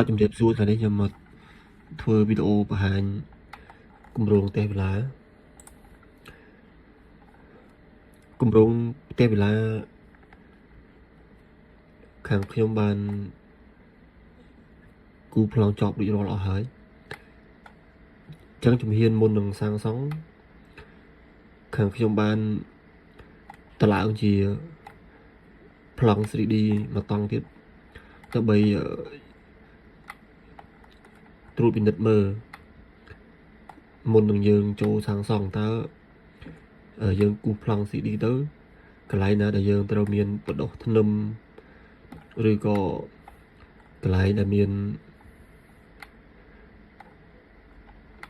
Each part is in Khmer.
ជំរាបសួរថ្ងៃនេះខ្ញុំមកធ្វើវីដេអូបង្ហាញគម្រោងផ្ទះវិឡាខាងខ្ញុំបានគូប្លង់ចប់រួចរាល់អស់ហើយអញ្ចឹងជំហានមុននឹងសាងសង់ខាងខ្ញុំបានតឡើងជាប្លង់ 3D មកតង់ទៀតដើម្បីត្រួតពិនិត្យមើលមុននឹងយើងចូលសាងសង់តើយើងគូសប្លង់ 3D ទៅកន្លែងណាដែលយើងត្រូវមានបដោះធ្នឹមឬក៏កន្លែងដែលមាន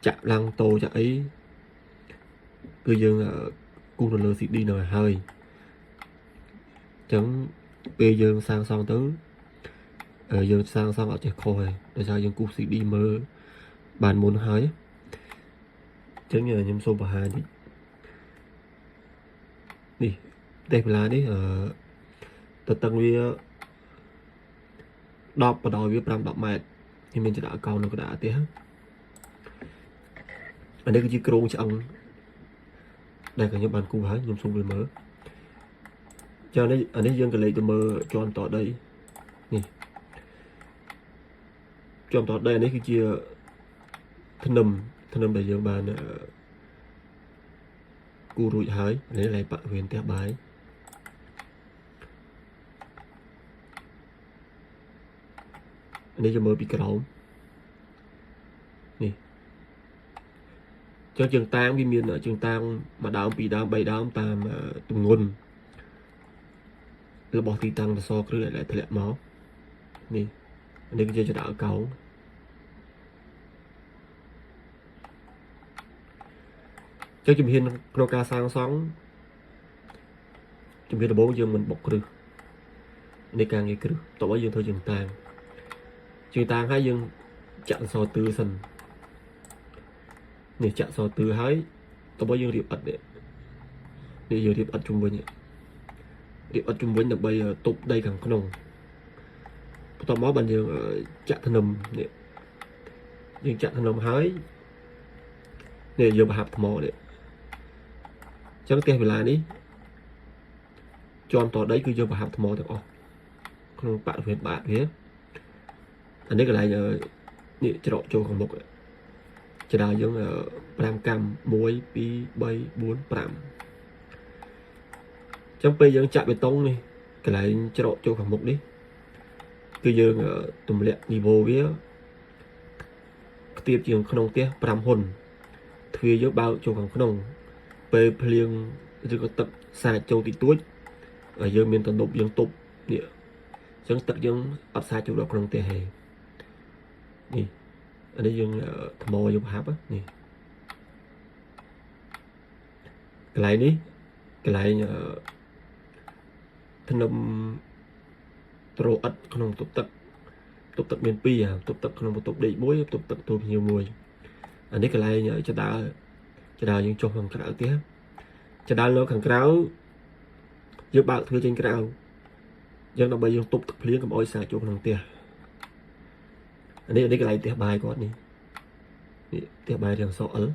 ចាក់ឡាំងតូចាក់អីគឺយើងគូសនៅលើ CD នៅហើយអញ្ចឹងពេលយើងសាងសង់ទៅយើងសាងសង់អត់ចេះខុសទេដោយសារយើងគូស CD មើលបានមុនហើយអញ្ចឹងខ្ញុំសូមបង្ហាញនេះផ្ទះវិឡានេះតតឹងវា10បណ្ដោយវា5-10ម៉ែត្រខ្ញុំមានចដាក់កោននៅកណ្ដាលផ្ទះអានេះគឺជាគ្រោងឆ្អឹងដែលខ្ញុំបានគូសហើយខ្ញុំសូមវាមើលចាអានេះយើងក៏លេខទៅមើលជាន់តដីនេះជាន់តដីអានេះគឺជាធ្នឹមដែលយើងបានគូរួចហើយនេះឡៃបាក់វាផ្ទះបាយនេះจะមើលពីក្រោមនេះជើងតាងវាមានជើងតាង1ដើម2ដើម3ដើមតាមទម្ងន់របស់ទីតាំងសគ្រឹះដែលធ្លាក់មកនេះនេះគឺជាចដាក់កោងជើងជំហានក្នុងការសាងសង់ជំហានដំបូងយើងមិនបុកគ្រឹះនេះការងារគ្រឹះតោះឲ្យយើងធ្វើជើងតាងហើយយើងចាក់អក្សរទឺសិននេះចាក់អក្សរទឺហើយតោះឲ្យយើងរៀបឥដ្ឋនេះយើងរៀបឥដ្ឋជុំវិញដើម្បីទប់ដីខាងក្នុងបន្ទាប់មកបានយើងចាក់ធ្នឹមនេះយើងចាក់ធ្នឹមហើយនេះយើងបង្ហាប់ថ្មនេះអញ្ចឹងផ្ទះវិឡានេះជាន់តដីគឺយើងបង្ហាប់ថ្មទាំងអស់ក្នុងបរិវេណបាតវាអានេះកន្លែងនេះច្រកចូលខាងមុខចដាយើង5កម្ម1 2 3 4 5ចឹងពេលយើងចាក់បេតុងនេះកន្លែងច្រកចូលខាងមុខនេះគឺយើងទម្លាក់នីវ៉ូវាខ្ទាបជាងក្នុងផ្ទះ5ហ៊ុនទ្វារយើងបើកចូលខាងក្នុងពេលភ្លៀងឬក៏ទឹកសាចចូលតិចតួចយើងមានទំនប់យើងទប់នេះអញ្ចឹងទឹកយើងអត់សាចចូលដល់ក្នុងផ្ទះទេនេះអានេះយើងថ្មយើងបង្ហាប់នេះកន្លែងនេះកន្លែងធ្នឹមត្រូអិតក្នុងបន្ទប់ទឹកមាន2បន្ទប់ទឹកក្នុងបន្ទប់ដេក1បន្ទប់ទឹកទូភ្ញៀវ1អានេះកន្លែងចដាយើងចុះខាងក្រៅផ្ទះចដាលើខាងក្រៅយើងបើកទ្វារចេញក្រៅយើងដើម្បីយើងទប់ទឹកភ្លៀងកុំឲ្យសាចចូលក្នុងផ្ទះអានេះកន្លែងផ្ទះបាយគាត់នេះផ្ទះបាយរាងសអិល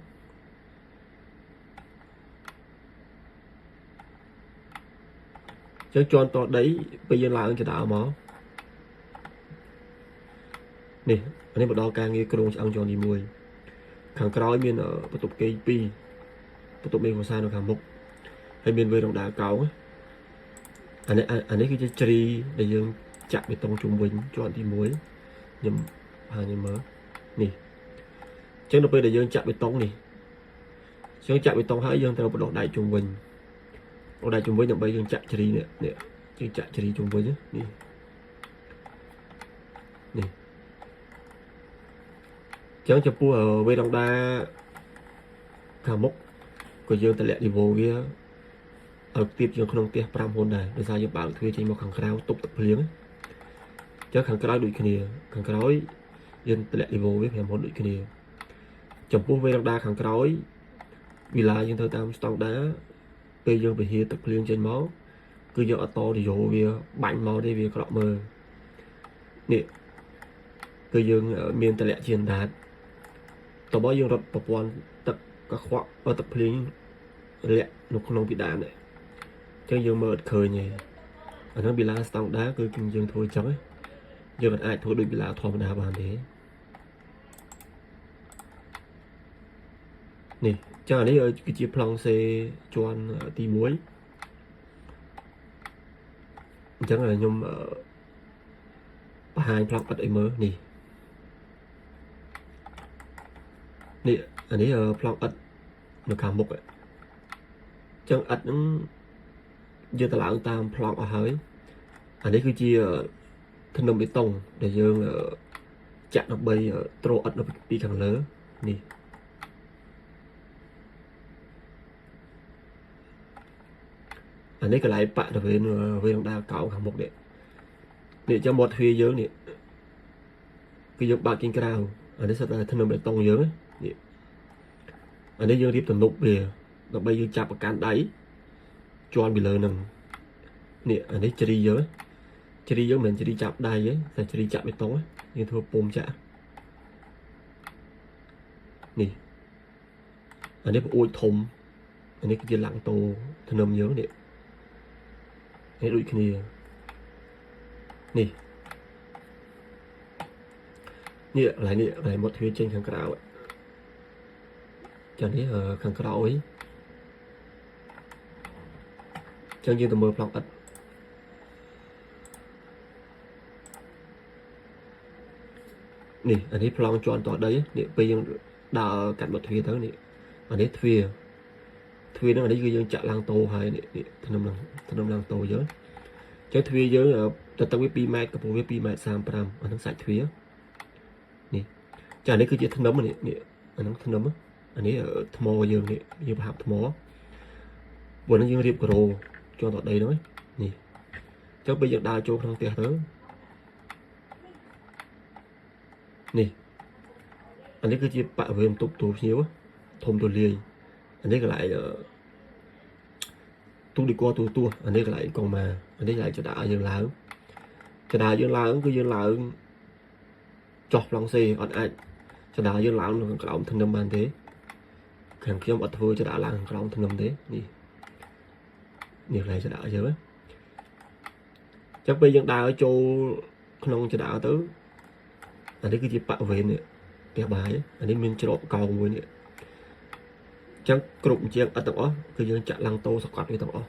ជាន់តដីពេលយើងឡើងចដាមកនេះអានេះមកដល់ការងារគ្រោងឆ្អឹងជាន់ទី1ខាងក្រោយមានបន្ទប់គេង2បន្ទប់មេភាសានៅខាងមុខហើយមានវេរ៉ង់ដាកោងអានេះគឺជាជ្រីដែលយើងចាក់បេតុងជុំវិញជាន់ទី1ខ្ញុំឲ្យមើលនេះអញ្ចឹងដល់ពេលដែលយើងចាក់បេតុងនេះចាក់បេតុងហើយយើងត្រូវបដោះដៃជុំវិញដើម្បីយើងចាក់ជ្រីនេះយើងចាក់ជ្រីជុំវិញនេះអញ្ចឹងចំពោះវេរ៉ង់ដាខាងមុខក៏យើងតម្លាក់នីវ៉ូវាឲ្យទៀបជាងក្នុងផ្ទះ5ហ៊ុនដែរដោយសារយើងបើកទ្វារចេញមកខាងក្រៅទប់ទឹកភ្លៀងអញ្ចឹងខាងក្រៅដូចគ្នាខាងក្រោយយើងតម្លាក់នីវ៉ូវា5ហ៊ុនដូចគ្នាចំពោះវេរ៉ង់ដាខាងក្រោយវិឡាយើងធ្វើតាមស្តង់ដាពេលយើងពហិទឹកភ្លៀងចេញមកគឺយើងអត់តរយោវាបាញ់មកទេវាក្រក់មើលនេះ គឺយើងមានតម្លាក់ជាអណ្ដាតតបយើងរត់ប្រព័ន្ធទឹកកខ្វក់ទឹកភ្លៀងលាក់នៅក្នុងពីដើមនេះអញ្ចឹងយើងមើលអត់ឃើញទេអាហ្នឹងប៊ីឡាស្តង់ដាគឺយើងធ្វើអញ្ចឹងយើងមិនអាចធ្វើដូចប៊ីឡាធម្មតាបានទេនេះចឹងអានេះគឺជាប្លង់សេជាន់ទី1អញ្ចឹងខ្ញុំបង្ហាញប្លង់អិតឲ្យមើលនេះអានេះប្លង់អិតនៅខាងមុខអញ្ចឹងអិតហ្នឹងយើងទៅឡើងតាមប្លង់អស់ហើយអានេះគឺជាធ្នឹមបេតុងដែលយើងចាក់ដើម្បីទ្រអិតនៅពីខាងលើនេះអានេះកន្លែងប៉ាក់ទៅវិញដើរកោខាងមុខនេះចាំមាត់ទ្វារយើងនេះគឺយើងបើកចេញក្រៅអានេះសិតតែធ្នឹមបេតុងយើងនេះអានេះយើងរៀបទំនប់វាដើម្បីយើងចាប់ប្រកាន់ដៃជាន់ពីលើនឹងនេះអានេះជ្រីយើងមិនជ្រីចាប់ដៃទេតែជ្រីចាប់បេតុងយើងធ្វើពុំចាក់នេះអានេះប្អួយធំអានេះគឺជាឡាំងតូធ្នឹមយើងនេះដូចគ្នានេះកន្លែងមាត់ទ្វារចេញខាងក្រៅចានេះខាងក្រោយចឹងយើងទៅមើលប្លង់អិតនេះអានេះប្លង់ជាន់តដីនេះពេលយើងដើរកាត់មាត់ទ្វារទៅនេះអានេះទ្វារហ្នឹងអានេះគឺយើងចាក់ឡាំងតូហើយនេះធ្នឹមឡាំងតូយើងចឹងទ្វារយើងទៅទឹកវា2ម៉ែត្រកម្ពស់វា2.35 ម៉ែត្រអាហ្នឹងសាច់ទ្វារនេះចានេះគឺជាធ្នឹមនេះអាហ្នឹងធ្នឹមអានេះថ្មយើងនេះយើងប្រហាប់ថ្មព្រោះហ្នឹងយើងរៀបការ៉ូជាន់តដីហ្នឹងនេះចឹងពេលយើងដើរចូលក្នុងផ្ទះទៅនេះអានេះគឺជាបរិវេណបន្ទប់ទូភ្ញៀវធំទូលាយអានេះកន្លែងទូឌីកទូអានេះកន្លែងកងម៉ាអានេះកន្លែងចដាយើងឡើងគឺយើងឡើងចោះប្លង់សេអត់អាចចដាយើងឡើងនៅខាងក្រោមធ្នឹមបានទេខាងខ្ញុំអត់ធ្វើចដាឡើងខាងក្រោមធ្នឹមទេនេះកន្លែងចដាយើងចឹងពេលយើងដើរចូលក្នុងចដាទៅអានេះគឺជាបរិវេណនេះផ្ទះបាយអានេះមានច្រកកោងមួយនេះចឹងគ្រប់អញ្ចឹងអត់ទាំងអស់គឺយើងចាក់ឡាំងតូសកត់វាទាំងអស់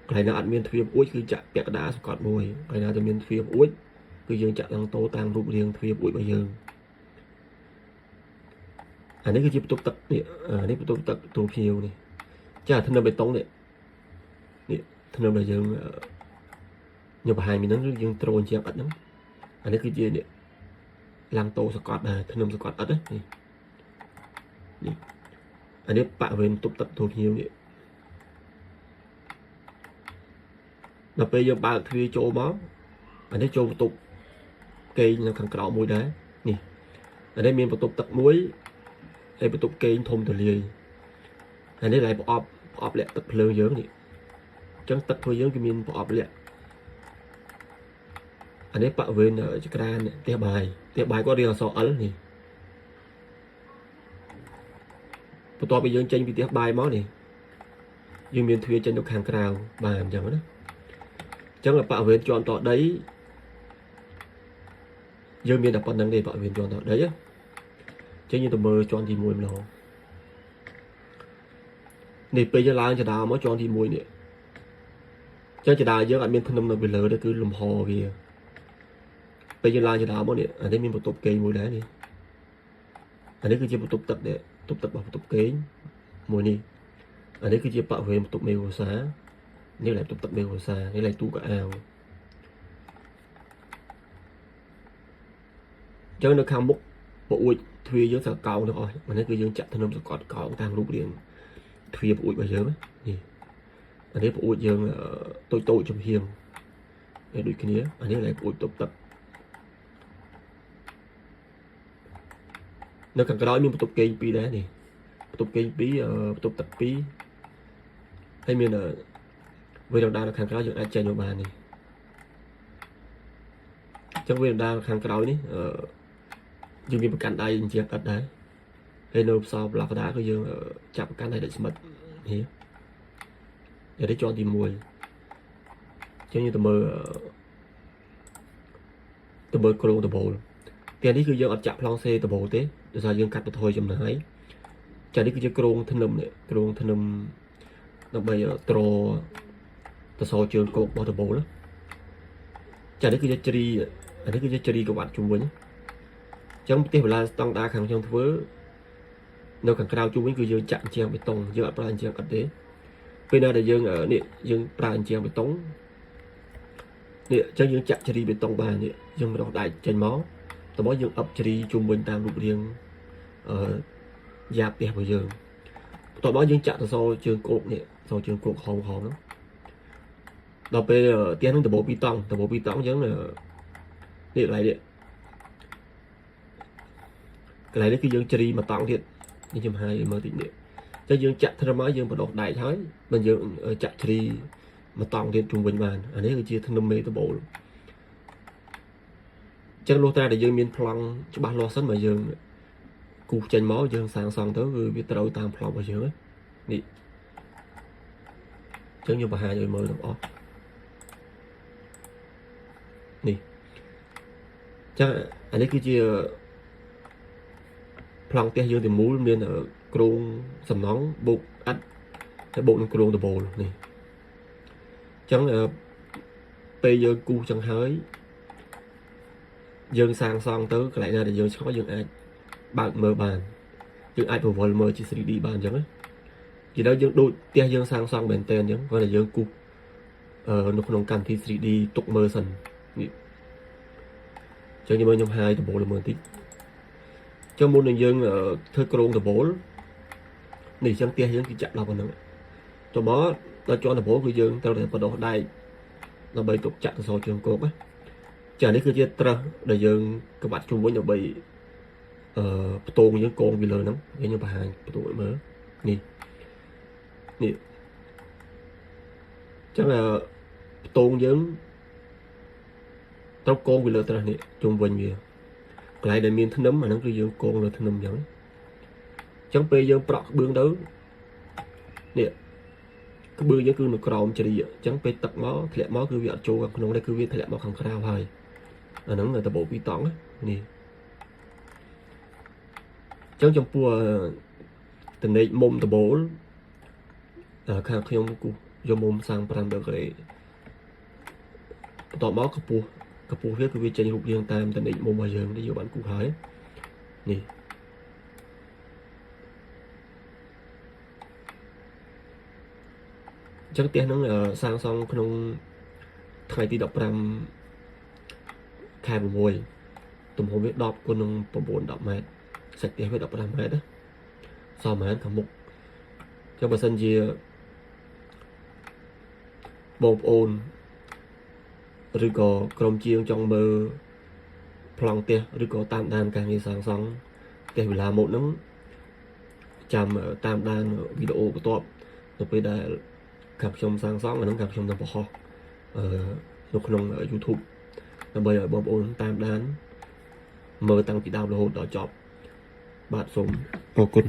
កន្លែងណាអត់មានទ្វារអួចគឺចាក់ពាក់កណ្ដាលសកត់មួយកន្លែងណាតែមានទ្វារអួចគឺយើងចាក់ឡាំងតូតាមរូបរាងទ្វារអួចរបស់យើងអានេះគឺជាបន្ទប់ទឹកនេះអានេះបន្ទប់ទឹកទូភ្ញៀវនេះចាធ្នឹមបេតុងនេះធ្នឹមដែលយើងបង្ហាញពីហ្នឹងគឺយើងត្រូលជាងអិតហ្នឹងអានេះគឺជានេះឡាំងតូសកត់ដែរធ្នឹមសកត់អិតនេះអានេះបរិវេណបន្ទប់ទឹកទូភ្ញៀវនេះដល់ពេលយើងបើកទ្វារចូលមកអានេះចូលបន្ទប់កេងនៅខាងក្រៅមួយដែរនេះអានេះមានបន្ទប់ទឹកមួយហើយបន្ទប់កេងធំទូលាយអានេះlạiប្រអប់លាក់ទឹកភ្លើងយើងនេះអញ្ចឹងទឹករបស់យើងគឺមានប្រអប់លាក់អានេះបរិវេណចក្រានផ្ទះបាយគាត់រៀងអក្សរ L នេះបន្ទាប់ពីយើងចេញពីផ្ទះបាយមកនេះយើងមានទ្វារចេញទៅខាងក្រៅបាទអញ្ចឹងណាអញ្ចឹងបរិវេណជាន់តដីយើងមានតែប៉ុណ្្នឹងទេបរិវេណជាន់តដីចឹងយើងទៅមើលជាន់ទី1ម្ដងនេះពេលយើងឡើងចដាមកជាន់ទី1នេះចឹងចដាយើងអត់មានធ្នឹមនៅពីលើទេគឺលំហវាពេលយើងឡើងចដាមកនេះអានេះមានបន្ទប់កេងមួយដែរនេះអានេះគឺជាបន្ទប់ទឹកដែរបន្ទប់ទឹករបស់បន្ទប់កេងមួយនេះអានេះគឺជាបរិវេណបន្ទប់មេវសានេះlạiបន្ទប់ទឹកមេវសានេះlạiទូកៅអៅចឹងនៅខាងមុខប្អួយទ្វារយើងសកោងទាំងអស់អានេះគឺយើងចាក់ធ្នឹមសកត់កោងតាមរូបរាងទ្វារប្អួយរបស់យើងនេះអានេះប្អួយយើងតូចចំហៀងនេះដូចគ្នាអានេះlạiប្អួយបន្ទប់ទឹកនៅខាងក្រោយមានបន្ទប់កេង2ដែរនេះបន្ទប់កេង2បន្ទប់ទឹក2ហើយមានវារំដាលនៅខាងក្រោយយើងអាចចេញមកបាននេះអញ្ចឹងវារំដាលខាងក្រោយនេះ dương bị cắn đây chia cắt đấy hay nộp sau là đá của dương chạm cắn này để mật thế để cho tìm mùi cho như tầm mơ cô tầm bộ tiền đi cứ dương ở chạm long xe tầm bộ thế để sao dương cắt được thôi chấm nói chả đi cứ dương kêu thân nằm này kêu thân nằm nó bây giờ tro tờ sau trường cột bao tầm bộ đó chả đi cứ dương chri ở đây cứ dương chri các bạn chung với nhé chẳng tiếc là tăng đa kháng trong thứ nếu càng cao chung với cứ dương chạm chiang bê tông dương ở plan chiang cắt thế bây giờ là dương ở nè dương plan chiang bê tông nè cho dương chạm chri bê tông bàn nè dương mà đọc đại chân máu tao nói dương ập chri chung bên tam lục riêng giáp đẹp của dương tao nói dương chạm sau trường cột nè sau trường cột hồng hồng lắm đọc về tiếng nó từ bộ pi tông giống là nè lại điện cái này đấy cái dương chri mà tông thiệt như chấm hai mở tịnh điện cho dương chạm thân máy dương mà đọc đại thái bên dương chạm chri mà tông thiệt chung bên bàn anh ấyคือchia thân năm mê tới bộ luôn chân lô ta để dương miên plong cho ba lo sân mà dương cục chân máu dương sang sang tới người biết tao tam plong mà dương ấy đi chân như bà hai rồi mới được đi chắc anh ấy cứ chia plong tia dương thì múi miên ở kruông sầm nón bụng ắt cái bụng nó kruông từ bồ này chẳng là bây giờ cu chẳng hơi dương sang sang tới cái lại ra để dương có dương ai bạn mở bàn dương ai vào mở chỉ xử đi bàn chẳng ấy chỉ đó dương đôi tia dương sang sang bền tên chẳng gọi là dương cu nó không cần thì xử đi tục mơ sần cho như mới nhóm hai từ bộ là mơ tí cho môn này dương ở thơ kron từ bố này chẳng tia dương cái chạm là còn nữa cho bó nó cho là bố của dương tao để vào đó đây nó bay tục chạm sau trường cột á chả đấy cứ chia tra để dương các bạn chung với nhau bị tôn những con vì lời lắm như bà hàng tuổi mới nè nè chắc là tôn giống tao con vì lời ta nè chung với nhiều lại để miền thân nấm mà nó cứ dương con là thân nấm giống chẳng bây giờ bọc bương đấu nè cái bương giống cứ nó còng chỉ đi chẳng bây tập máu thì lại máu cứ việc trâu gặp nó đây cứ việc thì lại máu hàng cao hơi ở nó là tập bộ vi tỏng nè chẳng trong pua tình này mồm tập bộ khang không cu do mồm sang pram được cái tọt máu cái pua hết cứ việc chơi lục riêng tam tình này mồm bao giờ để vô bản cụ thể nè chắc tiền nó là sang xong không thay thì đọc pram khai một mùi tụm hôm biết đọc con nông bồn bồn đọc mệt sạch tiền phải đọc pram hết đó sau mà hắn thầm mục cho bà sân gì bột ồn rồi có crom chiêng trong mơ plong tia rồi có tam đàn càng như sang xong kể là một nấm chạm tam đàn video của tôi tôi bây giờ gặp trong sang xong nó gặp trong tầm bỏ nó không ở YouTube nó bây giờ bom ôn tam đàn mơ tăng chỉ đào là hồn đỏ chọp bạn sống vô cùng